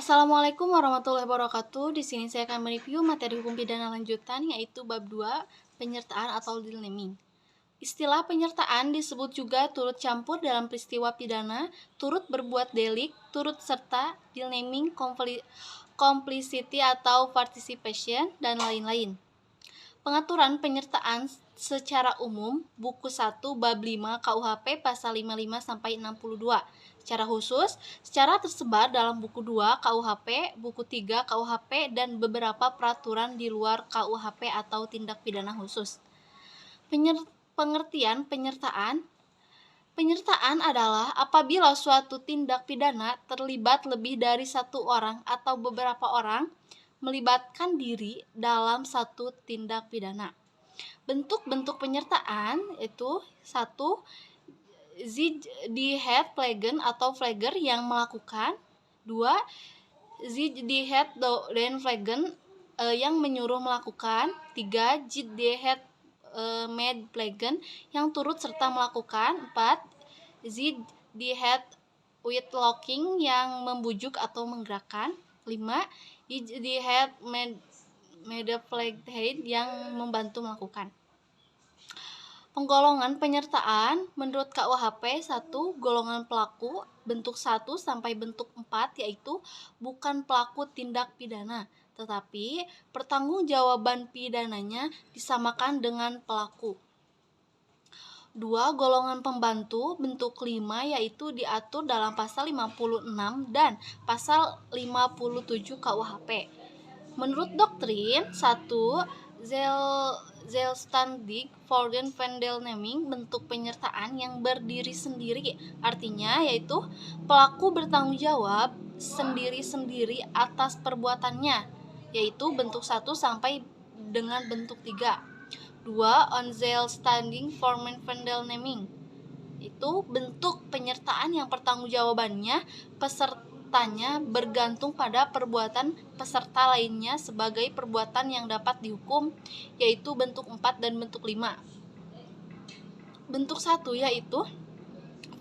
Assalamualaikum warahmatullahi wabarakatuh. Di sini saya akan mereview materi hukum pidana lanjutan yaitu bab 2, penyertaan atau deal naming. Istilah penyertaan disebut juga turut campur dalam peristiwa pidana, turut berbuat delik, turut serta, deal naming, complicity atau participation, dan lain-lain. Pengaturan penyertaan secara umum, buku 1 bab 5 KUHP pasal 55 sampai 62. Secara khusus, secara tersebar dalam buku 2 KUHP, buku 3 KUHP, dan beberapa peraturan di luar KUHP atau tindak pidana khusus. Pengertian penyertaan. Penyertaan adalah apabila suatu tindak pidana terlibat lebih dari satu orang atau beberapa orang melibatkan diri dalam satu tindak pidana. Bentuk-bentuk penyertaan itu 1. Die Plegen atau flagger yang melakukan. 2. Die den Plegen yang menyuruh melakukan. 3. Die Med Plegen yang turut serta melakukan. 4. Die Uitlocking yang membujuk atau menggerakkan. 5. Die Medeplegheid yang membantu melakukan. Penggolongan penyertaan menurut KUHP 1. Golongan pelaku bentuk 1 sampai bentuk 4 yaitu bukan pelaku tindak pidana, tetapi pertanggungjawaban pidananya disamakan dengan pelaku. 2. Golongan pembantu bentuk 5 yaitu diatur dalam pasal 56 dan pasal 57 KUHP. Menurut doktrin 1. Zelfstandig Verdelneming bentuk penyertaan yang berdiri sendiri, artinya yaitu pelaku bertanggung jawab sendiri-sendiri atas perbuatannya, yaitu bentuk 1 sampai dengan bentuk 3. 2. Onzelfstandig Verdelneming itu bentuk penyertaan yang pertanggungjawabannya pesertanya bergantung pada perbuatan peserta lainnya sebagai perbuatan yang dapat dihukum, yaitu bentuk 4 dan bentuk 5. Bentuk 1 yaitu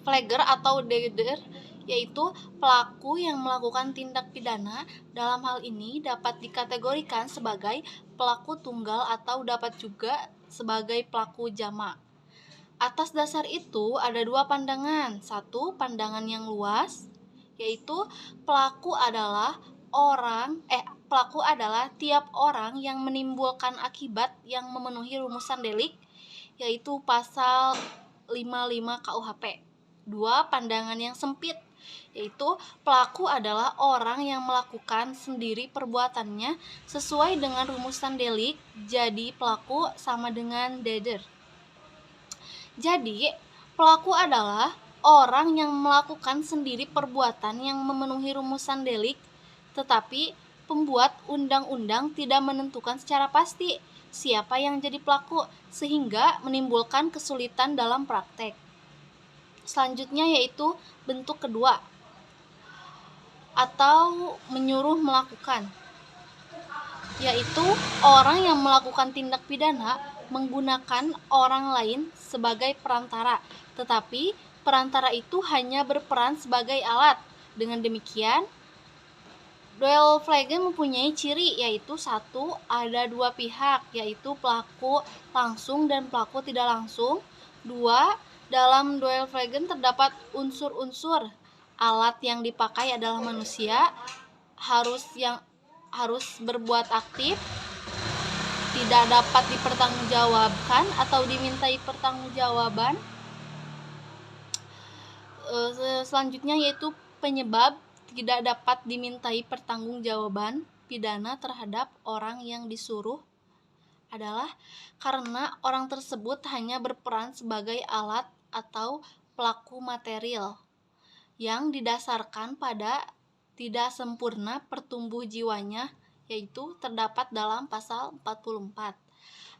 flagger atau deeder, yaitu pelaku yang melakukan tindak pidana. Dalam hal ini dapat dikategorikan sebagai pelaku tunggal atau dapat juga sebagai pelaku jamak. Atas dasar itu ada dua pandangan. 1. Pandangan yang luas, yaitu pelaku adalah tiap orang yang menimbulkan akibat yang memenuhi rumusan delik, yaitu pasal 55 KUHP. 2. Pandangan yang sempit, yaitu pelaku adalah orang yang melakukan sendiri perbuatannya sesuai dengan rumusan delik, jadi pelaku sama dengan deeder. Jadi, pelaku adalah orang yang melakukan sendiri perbuatan yang memenuhi rumusan delik, tetapi pembuat undang-undang tidak menentukan secara pasti siapa yang jadi pelaku, sehingga menimbulkan kesulitan dalam praktek. Selanjutnya yaitu bentuk kedua, atau menyuruh melakukan, yaitu orang yang melakukan tindak pidana menggunakan orang lain sebagai perantara, tetapi perantara itu hanya berperan sebagai alat. Dengan demikian, dual flaggen mempunyai ciri, yaitu 1. Ada dua pihak, yaitu pelaku langsung dan pelaku tidak langsung. 2. Dalam dual flaggen terdapat unsur-unsur. Alat yang dipakai adalah manusia, harus berbuat aktif, tidak dapat dipertanggungjawabkan atau dimintai pertanggungjawaban. Selanjutnya yaitu penyebab tidak dapat dimintai pertanggungjawaban pidana terhadap orang yang disuruh adalah karena orang tersebut hanya berperan sebagai alat atau pelaku material yang didasarkan pada tidak sempurna pertumbuh jiwanya, yaitu terdapat dalam pasal 44.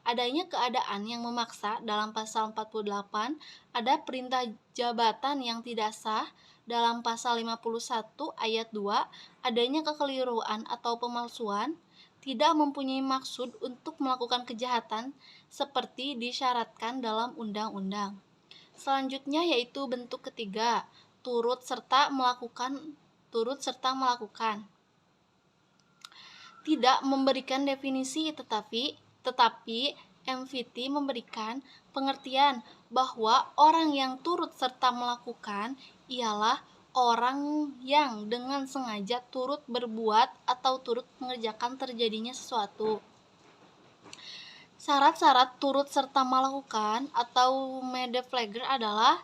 Adanya keadaan yang memaksa dalam pasal 48, ada perintah jabatan yang tidak sah dalam pasal 51 ayat 2, adanya kekeliruan atau pemalsuan, tidak mempunyai maksud untuk melakukan kejahatan seperti disyaratkan dalam undang-undang. Selanjutnya yaitu bentuk ketiga, turut serta melakukan. tidak memberikan definisi, tetapi MVT memberikan pengertian bahwa orang yang turut serta melakukan ialah orang yang dengan sengaja turut berbuat atau turut mengerjakan terjadinya sesuatu. Syarat-syarat turut serta melakukan atau medeflager adalah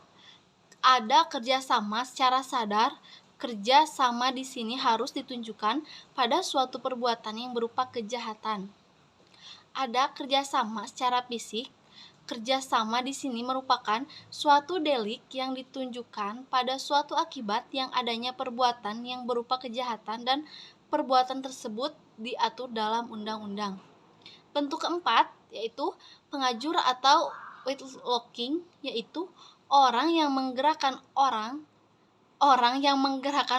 ada kerjasama secara sadar. Kerjasama di sini harus ditunjukkan pada suatu perbuatan yang berupa kejahatan. Ada kerjasama secara fisik. Kerjasama di sini merupakan suatu delik yang ditunjukkan pada suatu akibat yang adanya perbuatan yang berupa kejahatan dan perbuatan tersebut diatur dalam undang-undang. Bentuk keempat yaitu pengajur atau withlocking, yaitu orang yang menggerakkan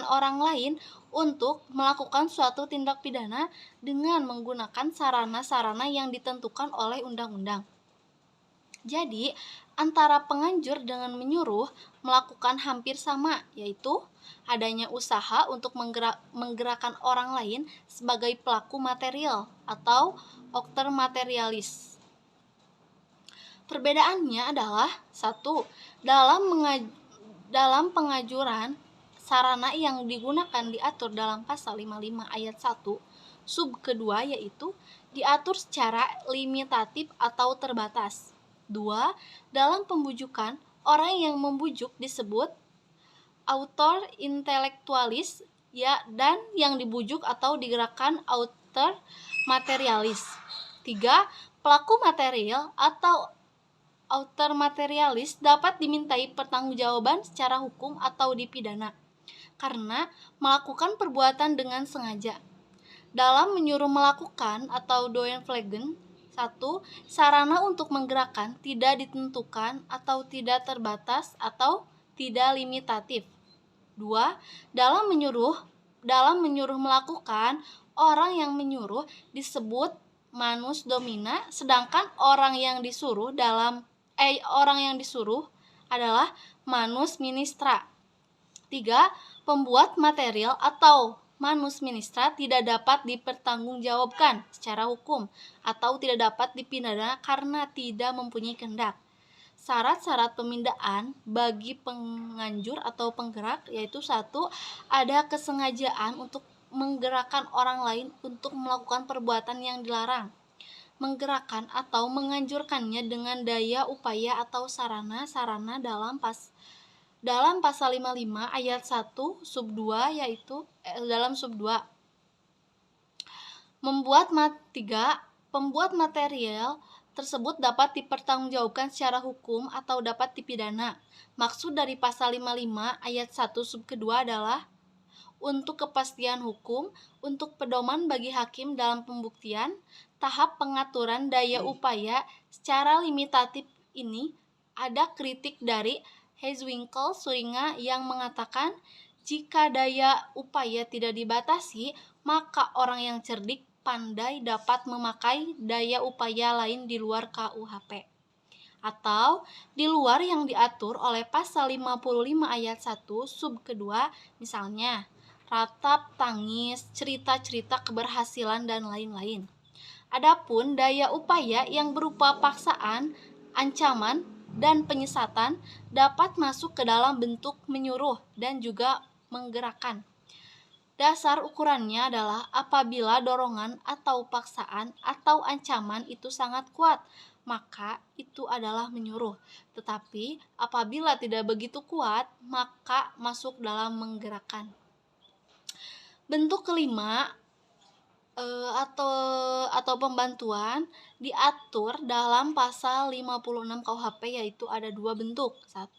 orang lain untuk melakukan suatu tindak pidana dengan menggunakan sarana-sarana yang ditentukan oleh undang-undang. Jadi, antara penganjur dengan menyuruh melakukan hampir sama, yaitu adanya usaha untuk menggerakkan orang lain sebagai pelaku material atau aktor materialis. Perbedaannya adalah satu, dalam pengajuran sarana yang digunakan diatur dalam pasal 55 ayat 1 sub kedua, yaitu diatur secara limitatif atau terbatas. 2. Dalam pembujukan, orang yang membujuk disebut autor intelektualis, ya, dan yang dibujuk atau digerakkan autor materialis. 3. Pelaku material atau autor materialis dapat dimintai pertanggungjawaban secara hukum atau dipidana karena melakukan perbuatan dengan sengaja. Dalam menyuruh melakukan atau doenflagen, 1. Sarana untuk menggerakkan tidak ditentukan atau tidak terbatas atau tidak limitatif. 2. Dalam menyuruh melakukan, orang yang menyuruh disebut manus domina, sedangkan orang yang disuruh adalah manus ministra. 3. Pembuat material atau manus ministra tidak dapat dipertanggungjawabkan secara hukum atau tidak dapat dipidana karena tidak mempunyai kehendak. Syarat-syarat pemindaan bagi penganjur atau penggerak yaitu 1. Ada kesengajaan untuk menggerakkan orang lain untuk melakukan perbuatan yang dilarang. Menggerakkan atau menganjurkannya dengan daya upaya atau sarana-sarana dalam pasal 55 ayat 1 sub 2, yaitu dalam sub 2. Pembuat material tersebut dapat dipertanggungjawabkan secara hukum atau dapat dipidana. Maksud dari pasal 55 ayat 1 sub kedua adalah untuk kepastian hukum, untuk pedoman bagi hakim dalam pembuktian, tahap pengaturan daya upaya secara limitatif ini ada kritik dari Heizwinkel Suringa yang mengatakan jika daya upaya tidak dibatasi, maka orang yang cerdik pandai dapat memakai daya upaya lain di luar KUHP atau di luar yang diatur oleh pasal 55 ayat 1 sub kedua, misalnya ratap tangis, cerita-cerita keberhasilan dan lain-lain. Adapun daya upaya yang berupa paksaan, ancaman, dan penyesatan dapat masuk ke dalam bentuk menyuruh dan juga menggerakkan. Dasar ukurannya adalah apabila dorongan atau paksaan atau ancaman itu sangat kuat, maka itu adalah menyuruh. Tetapi apabila tidak begitu kuat, maka masuk dalam menggerakkan. Bentuk kelima atau pembantuan diatur dalam pasal 56 KUHP, yaitu ada dua bentuk. 1.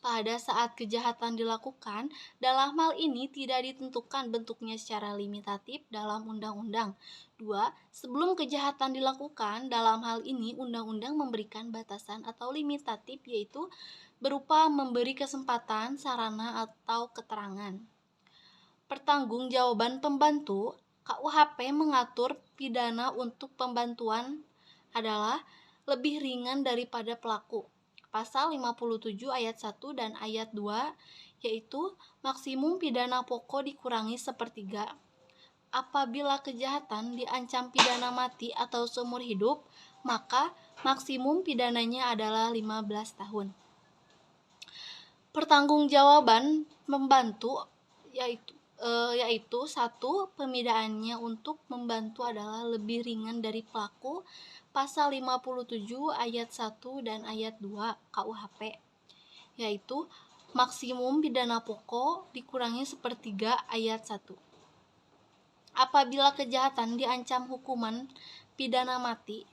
Pada saat kejahatan dilakukan, dalam hal ini tidak ditentukan bentuknya secara limitatif dalam undang-undang. 2. Sebelum kejahatan dilakukan, dalam hal ini undang-undang memberikan batasan atau limitatif, yaitu berupa memberi kesempatan, sarana, atau keterangan. Pertanggungjawaban pembantu. KUHP mengatur pidana untuk pembantuan adalah lebih ringan daripada pelaku. Pasal 57 ayat 1 dan ayat 2, yaitu maksimum pidana pokok dikurangi sepertiga. Apabila kejahatan diancam pidana mati atau seumur hidup, maka maksimum pidananya adalah 15 tahun. Pertanggungjawaban membantu yaitu satu, pemidaannya untuk membantu adalah lebih ringan dari pelaku, pasal 57 ayat 1 dan ayat 2 KUHP, yaitu maksimum pidana pokok dikurangi sepertiga ayat 1. Apabila kejahatan diancam hukuman pidana mati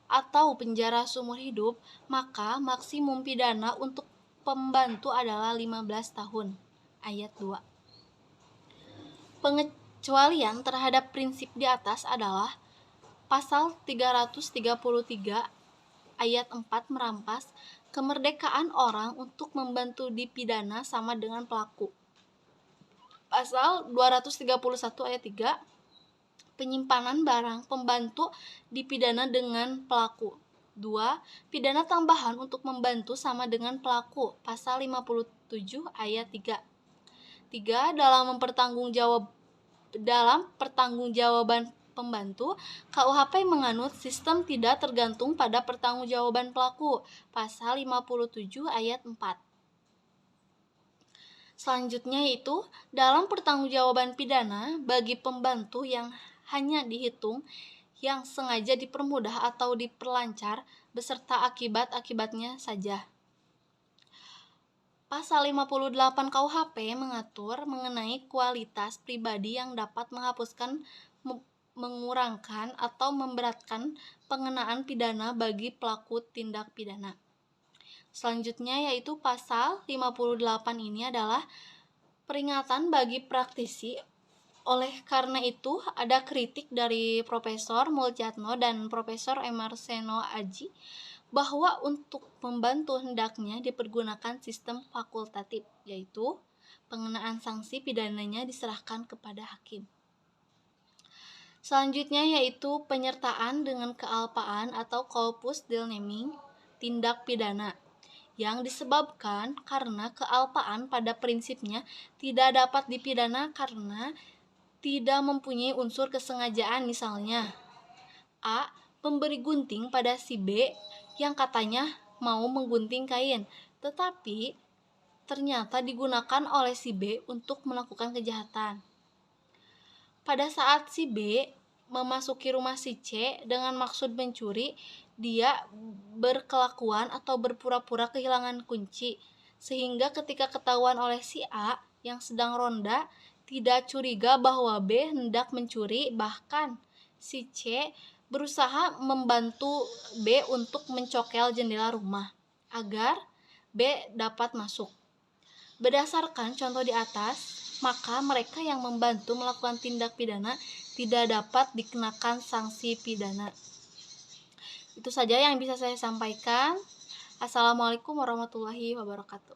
atau penjara seumur hidup, maka maksimum pidana untuk pembantu adalah 15 tahun. Ayat 2. Pengecualian terhadap prinsip di atas adalah pasal 333 ayat 4 merampas kemerdekaan orang untuk membantu dipidana sama dengan pelaku. Pasal 231 ayat 3, penyimpanan barang pembantu dipidana dengan pelaku. 2. Pidana tambahan untuk membantu sama dengan pelaku. Pasal 57 ayat 3. 3. Dalam pertanggungjawaban pembantu, KUHP menganut sistem tidak tergantung pada pertanggungjawaban pelaku. Pasal 57 ayat 4. Selanjutnya yaitu dalam pertanggungjawaban pidana bagi pembantu yang hanya dihitung yang sengaja dipermudah atau diperlancar beserta akibat-akibatnya saja. Pasal 58 KUHP mengatur mengenai kualitas pribadi yang dapat menghapuskan, mengurangkan, atau memberatkan pengenaan pidana bagi pelaku tindak pidana. Selanjutnya yaitu pasal 58 ini adalah peringatan bagi praktisi. Oleh karena itu, ada kritik dari Profesor Muljatno dan Profesor Emarceno Aji bahwa untuk membantu hendaknya dipergunakan sistem fakultatif, yaitu pengenaan sanksi pidananya diserahkan kepada hakim. Selanjutnya yaitu penyertaan dengan kealpaan atau corpus delicti tindak pidana yang disebabkan karena kealpaan pada prinsipnya tidak dapat dipidana karena tidak mempunyai unsur kesengajaan. Misalnya A. Memberi gunting pada si B yang katanya mau menggunting kain, tetapi ternyata digunakan oleh si B untuk melakukan kejahatan. Pada saat si B memasuki rumah si C dengan maksud mencuri, dia berkelakuan atau berpura-pura kehilangan kunci, sehingga ketika ketahuan oleh si A yang sedang ronda, tidak curiga bahwa B hendak mencuri, bahkan si C berusaha membantu B untuk mencokel jendela rumah agar B dapat masuk. Berdasarkan contoh di atas, maka mereka yang membantu melakukan tindak pidana tidak dapat dikenakan sanksi pidana. Itu saja yang bisa saya sampaikan. Assalamualaikum warahmatullahi wabarakatuh.